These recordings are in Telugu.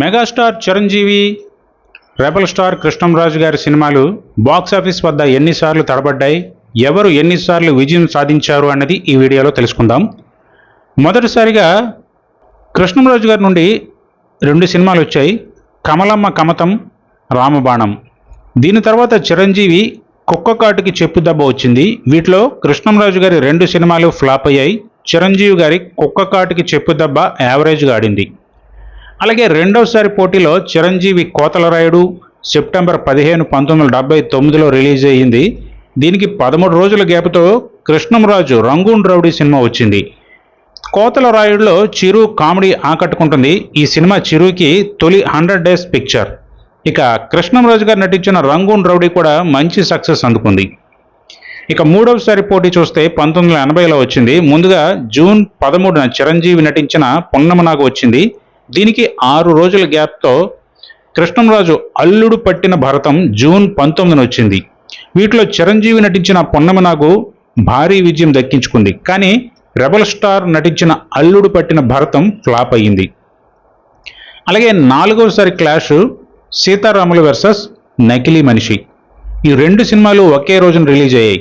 Megastar Chiranjeevi, rebel star Krishnam Raju గారి సినిమాలు బాక్సాఫీస్ వద్ద ఎన్నిసార్లు తడబడ్డాయి, ఎవరు ఎన్నిసార్లు విజయం సాధించారు అన్నది ఈ వీడియోలో తెలుసుకుందాం. మొదటిసారిగా కృష్ణంరాజు గారి నుండి 2 సినిమాలు వచ్చాయి, కమలమ్మ కమతం, రామబాణం. దీని తర్వాత చిరంజీవి కుక్కకాటుకి చెప్పు దెబ్బ వచ్చింది. వీటిలో కృష్ణంరాజు గారి 2 సినిమాలు ఫ్లాప్ అయ్యాయి. చిరంజీవి గారి కుక్కకాటుకి చెప్పు దెబ్బ యావరేజ్గా ఆడింది. అలాగే రెండవసారి పోటీలో చిరంజీవి కోతలరాయుడు సెప్టెంబర్ 15, 1979లో రిలీజ్ అయ్యింది. దీనికి 13 రోజుల గ్యాప్తో కృష్ణంరాజు రంగూన్ రౌడీ సినిమా వచ్చింది. కోతలరాయుడులో చిరు కామెడీ ఆకట్టుకుంటుంది. ఈ సినిమా చిరుకి తొలి 100 డేస్ పిక్చర్. ఇక కృష్ణంరాజు గారు నటించిన రంగూన్ రౌడీ కూడా మంచి సక్సెస్ అందుకుంది. ఇక మూడవసారి పోటీ చూస్తే 1980లో వచ్చింది. ముందుగా జూన్ 13న చిరంజీవి నటించిన పున్నమనాగు వచ్చింది. దీనికి 6 రోజుల గ్యాప్తో కృష్ణంరాజు అల్లుడు పట్టిన భరతం జూన్ 19న వచ్చింది. వీటిలో చిరంజీవి నటించిన పున్నమనాగు భారీ విజయం దక్కించుకుంది. కానీ రెబల్ స్టార్ నటించిన అల్లుడు పట్టిన భరతం ఫ్లాప్ అయ్యింది. అలాగే 4వసారి క్లాష్ సీతారాములు వర్సెస్ నకిలీ మనిషి. ఈ 2 సినిమాలు ఒకే రోజున రిలీజ్ అయ్యాయి.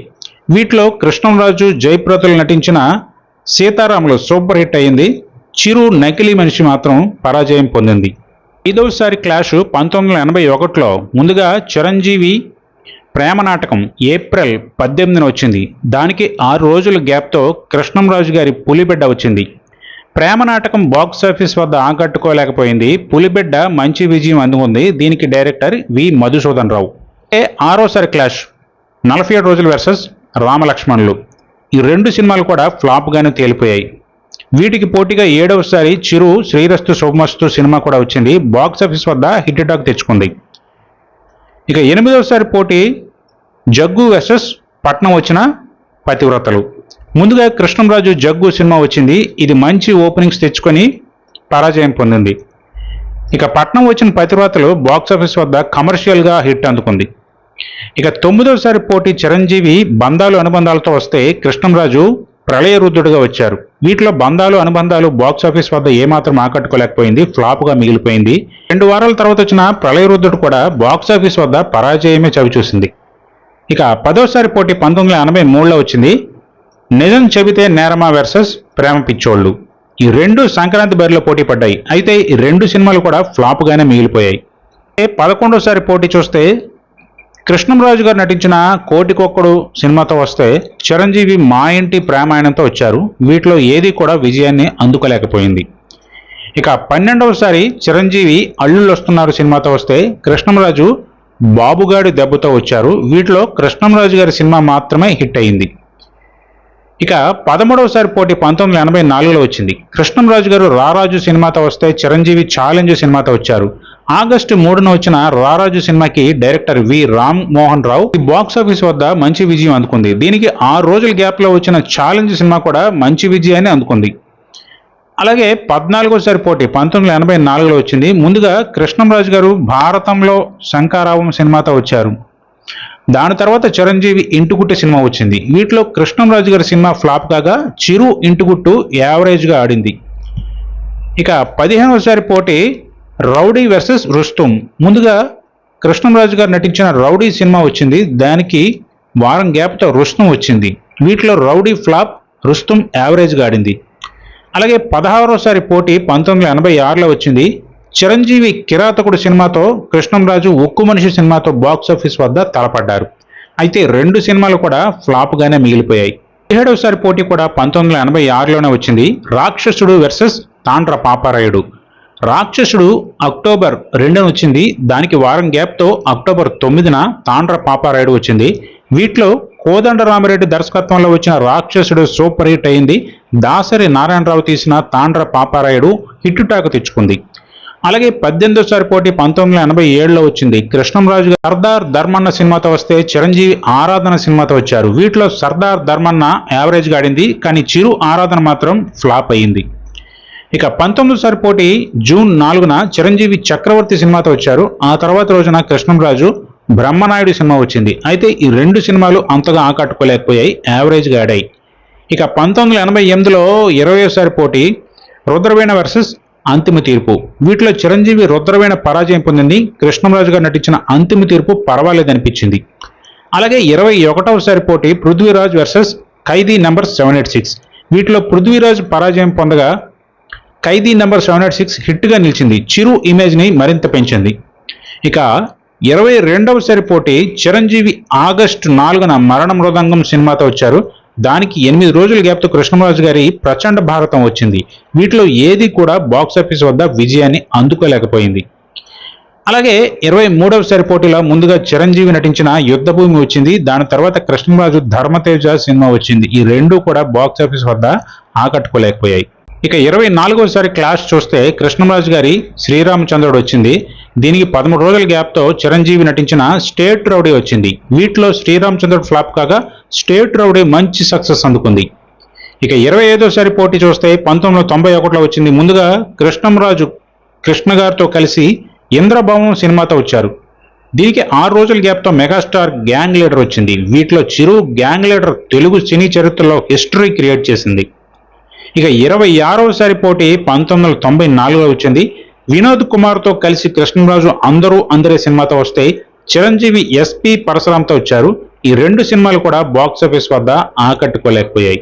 వీటిలో కృష్ణంరాజు, జయప్రదలు నటించిన సీతారాములు సూపర్ హిట్ అయింది. చిరు నకిలీ మనిషి మాత్రం పరాజయం పొందింది. 5వసారి క్లాష్ 1981లో ముందుగా చిరంజీవి ప్రేమ నాటకం ఏప్రిల్ 18న వచ్చింది. దానికి 6 రోజుల గ్యాప్తో కృష్ణంరాజు గారి పులిబిడ్డ వచ్చింది. ప్రేమ నాటకం బాక్సాఫీస్ వద్ద ఆకట్టుకోలేకపోయింది. పులిబిడ్డ మంచి విజయం అందుకుంది. దీనికి డైరెక్టర్ వి మధుసూదన్ రావు. 6వసారి క్లాష్ 47 రోజులు వర్సెస్ రామలక్ష్మణులు. ఈ 2 సినిమాలు కూడా ఫ్లాప్గానే తేలిపోయాయి. వీటికి పోటీగా 7వసారి చిరు శ్రీరస్తు శుభమస్తు సినిమా కూడా వచ్చింది. బాక్సాఫీస్ వద్ద హిట్ టాక్ తెచ్చుకుంది. ఇక 8వసారి పోటీ జగ్గు వర్సెస్ పట్నం వచ్చిన పతివ్రతలు. ముందుగా కృష్ణంరాజు జగ్గు సినిమా వచ్చింది. ఇది మంచి ఓపెనింగ్స్ తెచ్చుకొని పరాజయం పొందింది. ఇక పట్నం వచ్చిన పతివ్రతలు బాక్సాఫీస్ వద్ద కమర్షియల్గా హిట్ అందుకుంది. ఇక 9వసారి పోటీ చిరంజీవి బంధాలు అనుబంధాలతో వస్తే కృష్ణంరాజు ప్రళయరుద్ధుడుగా వచ్చారు. వీటిలో బంధాలు అనుబంధాలు బాక్సాఫీస్ వద్ద ఏమాత్రం ఆకట్టుకోలేకపోయింది, ఫ్లాప్గా మిగిలిపోయింది. 2 వారాల తర్వాత వచ్చిన ప్రళయరుద్ధుడు కూడా బాక్సాఫీస్ వద్ద పరాజయమే చవిచూసింది. ఇక 10వసారి పోటీ 1983లో వచ్చింది. నిజం చెబితే నేరమా వర్సెస్ ప్రేమ పిచ్చోళ్ళు. ఈ 2 సంక్రాంతి బరిలో పోటీ పడ్డాయి. అయితే ఈ 2 సినిమాలు కూడా ఫ్లాప్గానే మిగిలిపోయాయి. 11వసారి పోటీ చూస్తే కృష్ణంరాజు గారు నటించిన కోటికొక్కడు సినిమాతో వస్తే చిరంజీవి మా ఇంటి ప్రేమాయణంతో వచ్చారు. వీటిలో ఏది కూడా విజయాన్ని అందుకోలేకపోయింది. ఇక 12వసారి చిరంజీవి అల్లుళ్ళు వస్తున్నారు సినిమాతో వస్తే కృష్ణంరాజు బాబుగాడి దెబ్బతో వచ్చారు. వీటిలో కృష్ణంరాజు గారి సినిమా మాత్రమే హిట్ అయింది. ఇక 13వసారి పోటీ 1984లో వచ్చింది. కృష్ణంరాజు గారు రారాజు సినిమాతో వస్తే చిరంజీవి ఛాలెంజ్ సినిమాతో వచ్చారు. ఆగస్టు 3న వచ్చిన రారాజు సినిమాకి డైరెక్టర్ వి రామ్ మోహన్ రావు బాక్సాఫీస్ వద్ద మంచి విజయం అందుకుంది. దీనికి 6 రోజుల గ్యాప్లో వచ్చిన ఛాలెంజ్ సినిమా కూడా మంచి విజయాన్ని అందుకుంది. అలాగే 14వసారి పోటీ 1984లో వచ్చింది. ముందుగా కృష్ణంరాజు గారు భారతంలో శంకారావం సినిమాతో వచ్చారు. దాని తర్వాత చిరంజీవి ఇంటిగుట్టు సినిమా వచ్చింది. వీటిలో కృష్ణంరాజు గారి సినిమా ఫ్లాప్ కాగా చిరు ఇంటిగుట్టు యావరేజ్గా ఆడింది. ఇక 15వసారి పోటీ రౌడీ వర్సెస్ రుస్తుం. ముందుగా కృష్ణంరాజు గారు నటించిన రౌడీ సినిమా వచ్చింది. దానికి వారం గ్యాప్తో రుస్తుం వచ్చింది. వీటిలో రౌడీ ఫ్లాప్, రుస్తుం యావరేజ్గా ఆడింది. అలాగే 16వసారి పోటీ 1986లో వచ్చింది. చిరంజీవి కిరాతకుడు సినిమాతో, కృష్ణంరాజు ఉక్కు మనిషి సినిమాతో బాక్సాఫీస్ వద్ద తలపడ్డారు. అయితే 2 సినిమాలు కూడా ఫ్లాప్గానే మిగిలిపోయాయి. 17వసారి పోటీ కూడా 1986లోనే వచ్చింది. రాక్షసుడు వర్సెస్ తాండ్ర పాపారాయుడు. రాక్షసుడు అక్టోబర్ 2న వచ్చింది. దానికి వారం గ్యాప్తో అక్టోబర్ 9న తాండ్ర పాపారాయుడు వచ్చింది. వీటిలో కోదండరామిరెడ్డి దర్శకత్వంలో వచ్చిన రాక్షసుడు సూపర్ హిట్ అయింది. దాసరి నారాయణరావు తీసిన తాండ్ర పాపారాయుడు హిట్ టాక్ తెచ్చుకుంది. అలాగే 18వసారి పోటీ 1987లో వచ్చింది. కృష్ణంరాజు సర్దార్ ధర్మన్న సినిమాతో వస్తే చిరంజీవి ఆరాధన సినిమాతో వచ్చారు. వీటిలో సర్దార్ ధర్మన్న యావరేజ్గా ఆడింది. కానీ చిరు ఆరాధన మాత్రం ఫ్లాప్ అయ్యింది. ఇక 19వసారి పోటీ జూన్ 4న చిరంజీవి చక్రవర్తి సినిమాతో వచ్చారు. ఆ తర్వాత రోజున కృష్ణంరాజు బ్రహ్మనాయుడు సినిమా వచ్చింది. అయితే ఈ 2 సినిమాలు అంతగా ఆకట్టుకోలేకపోయాయి, యావరేజ్గా ఆడాయి. ఇక 1988లో 20వసారి పోటీ రుద్రవీణ వర్సెస్ అంతిమ తీర్పు. వీటిలో చిరంజీవి రుద్రవీణ పరాజయం పొందింది. కృష్ణంరాజు గారు నటించిన అంతిమ తీర్పు పర్వాలేదనిపించింది. అలాగే 21వ పోటీ పృథ్వీరాజ్ వర్సెస్ ఖైదీ నెంబర్ 786. వీటిలో పృథ్వీరాజ్ పరాజయం పొందగా ఖైదీ నెంబర్ 786 హిట్గా నిలిచింది. చిరు ఇమేజ్ని మరింత పెంచింది. ఇక 22వ పోటీ చిరంజీవి ఆగస్టు 4న మరణ మృదంగం సినిమాతో వచ్చారు. దానికి 8 రోజుల గ్యాప్తో కృష్ణంరాజు గారి ప్రచండ భారతం వచ్చింది. వీటిలో ఏది కూడా బాక్సాఫీస్ వద్ద విజయాన్ని అందుకోలేకపోయింది. అలాగే 23వ పోటీలో ముందుగా చిరంజీవి నటించిన యుద్ధభూమి వచ్చింది. దాని తర్వాత కృష్ణంరాజు ధర్మతేజ సినిమా వచ్చింది. ఈ రెండూ కూడా బాక్సాఫీస్ వద్ద ఆకట్టుకోలేకపోయాయి. ఇక 24వ క్లాష్ చూస్తే కృష్ణంరాజు గారి శ్రీరామచంద్రుడు వచ్చింది. దీనికి 13 రోజుల గ్యాప్తో చిరంజీవి నటించిన స్టేట్ రౌడీ వచ్చింది. వీటిలో శ్రీరామచంద్రుడు ఫ్లాప్ కాగా స్టేట్ రౌడీ మంచి సక్సెస్ అందుకుంది. ఇక 25వ పోటీ చూస్తే 1991లో వచ్చింది. ముందుగా కృష్ణంరాజు కృష్ణ గారితో కలిసి ఇంద్రభవనం సినిమాతో వచ్చారు. దీనికి 6 రోజుల గ్యాప్తో మెగాస్టార్ గ్యాంగ్ లీడర్ వచ్చింది. వీటిలో చిరు గ్యాంగ్ లీడర్ తెలుగు సినీ చరిత్రలో హిస్టరీ క్రియేట్ చేసింది. ఇక 26వ పోటీ 1994లో వచ్చింది. వినోద్ కుమార్తో కలిసి కృష్ణంరాజు అందరూ అందరే సినిమాతో వస్తే చిరంజీవి ఎస్పి పరశురాంతో వచ్చారు. ఈ రెండు సినిమాలు కూడా బాక్సాఫీస్ వద్ద ఆకట్టుకోలేకపోయాయి.